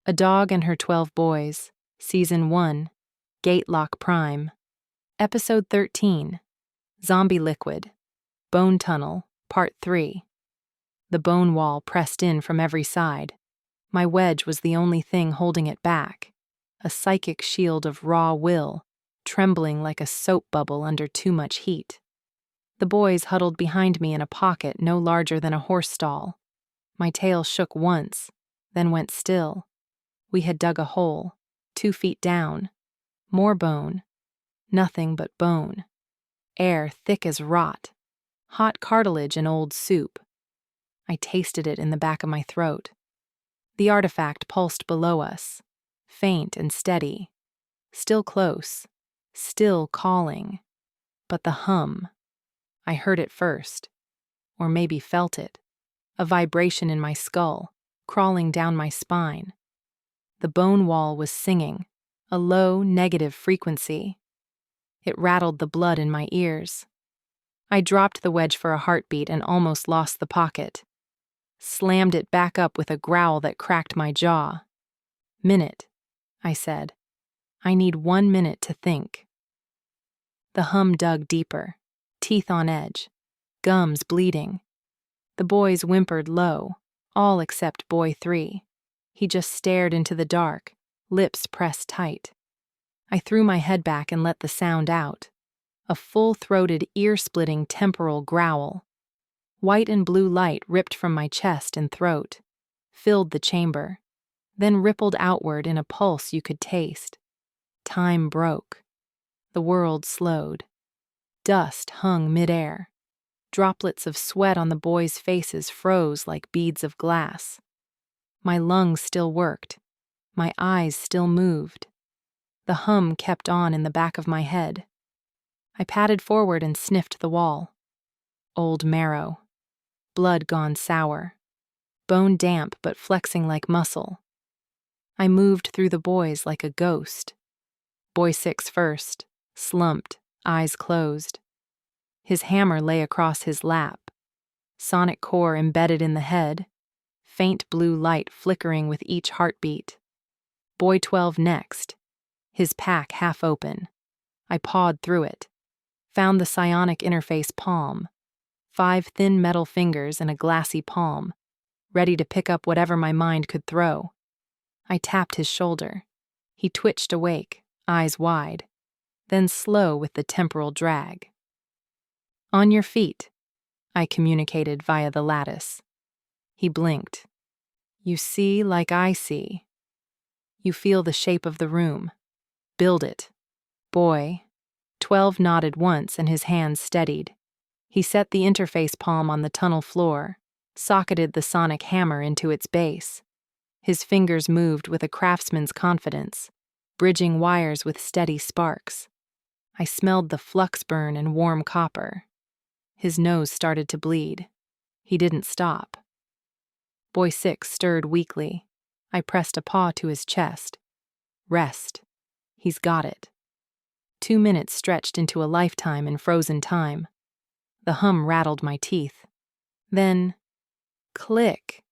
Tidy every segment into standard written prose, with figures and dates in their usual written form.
A Dog and Her 12 Boys, Season 1, Gatelock Prime, Episode 13, Zombie Liquid, Bone Tunnel, Part 3. The bone wall pressed in from every side. My wedge was the only thing holding it back, a psychic shield of raw will, trembling like a soap bubble under too much heat. The boys huddled behind me in a pocket no larger than a horse stall. My tail shook once, then went still. We had dug a hole, 2 feet down. More bone. Nothing but bone. Air thick as rot. Hot cartilage and old soup. I tasted it in the back of my throat. The artifact pulsed below us, faint and steady. Still close. Still calling. But the hum. I heard it first. Or maybe felt it. A vibration in my skull, crawling down my spine. The bone wall was singing, a low, negative frequency. It rattled the blood in my ears. I dropped the wedge for a heartbeat and almost lost the pocket. Slammed it back up with a growl that cracked my jaw. "Minute," I said. "I need 1 minute to think." The hum dug deeper, teeth on edge, gums bleeding. The boys whimpered low, all except Boy 3. He just stared into the dark, lips pressed tight. I threw my head back and let the sound out. A full-throated, ear-splitting temporal growl. White and blue light ripped from my chest and throat, filled the chamber, then rippled outward in a pulse you could taste. Time broke. The world slowed. Dust hung midair. Droplets of sweat on the boys' faces froze like beads of glass. My lungs still worked. My eyes still moved. The hum kept on in the back of my head. I padded forward and sniffed the wall. Old marrow. Blood gone sour. Bone damp but flexing like muscle. I moved through the boys like a ghost. Boy 6 first, slumped, eyes closed. His hammer lay across his lap. Sonic core embedded in the head. Faint blue light flickering with each heartbeat. Boy 12 next. His pack half open. I pawed through it. Found the psionic interface palm. 5 thin metal fingers and a glassy palm, ready to pick up whatever my mind could throw. I tapped his shoulder. He twitched awake, eyes wide, then slow with the temporal drag. "On your feet," I communicated via the lattice. He blinked. "You see like I see. You feel the shape of the room. Build it. Boy." 12 nodded once and his hands steadied. He set the interface palm on the tunnel floor, socketed the sonic hammer into its base. His fingers moved with a craftsman's confidence, bridging wires with steady sparks. I smelled the flux burn and warm copper. His nose started to bleed. He didn't stop. Boy 6 stirred weakly. I pressed a paw to his chest. Rest. He's got it. 2 minutes stretched into a lifetime in frozen time. The hum rattled my teeth. Then, click.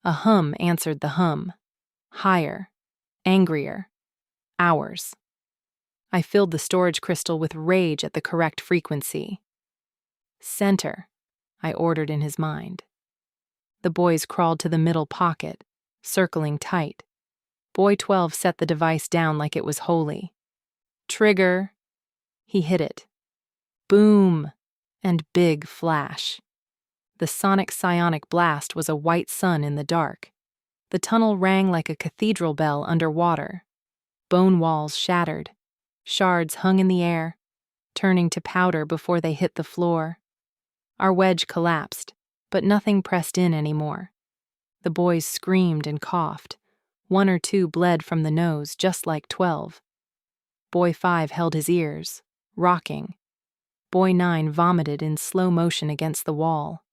A hum answered the hum. Higher. Angrier. Hours. I filled the storage crystal with rage at the correct frequency. "Center," I ordered in his mind. The boys crawled to the middle pocket, circling tight. Boy 12 set the device down like it was holy. "Trigger." He hit it. Boom! And big flash. The sonic-psionic blast was a white sun in the dark. The tunnel rang like a cathedral bell underwater. Bone walls shattered. Shards hung in the air, turning to powder before they hit the floor. Our wedge collapsed, but nothing pressed in anymore. The boys screamed and coughed. 1 or 2 bled from the nose, just like 12. Boy 5 held his ears, rocking. Boy 9 vomited in slow motion against the wall.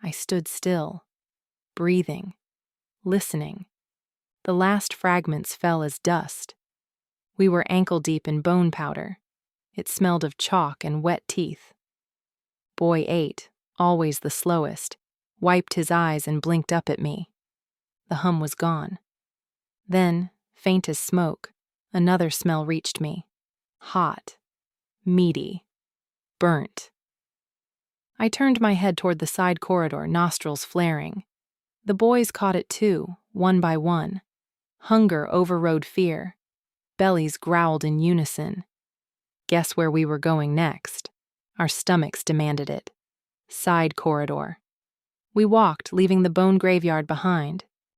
I stood still, breathing, listening. The last fragments fell as dust. We were ankle-deep in bone powder. It smelled of chalk and wet teeth. Boy 8, always the slowest, wiped his eyes and blinked up at me. The hum was gone. Then, faint as smoke, another smell reached me. Hot. Meaty. Burnt. I turned my head toward the side corridor, nostrils flaring. The boys caught it too, one by one. Hunger overrode fear. Bellies growled in unison. Guess where we were going next? Our stomachs demanded it. Side corridor. We walked, leaving the bone graveyard behind.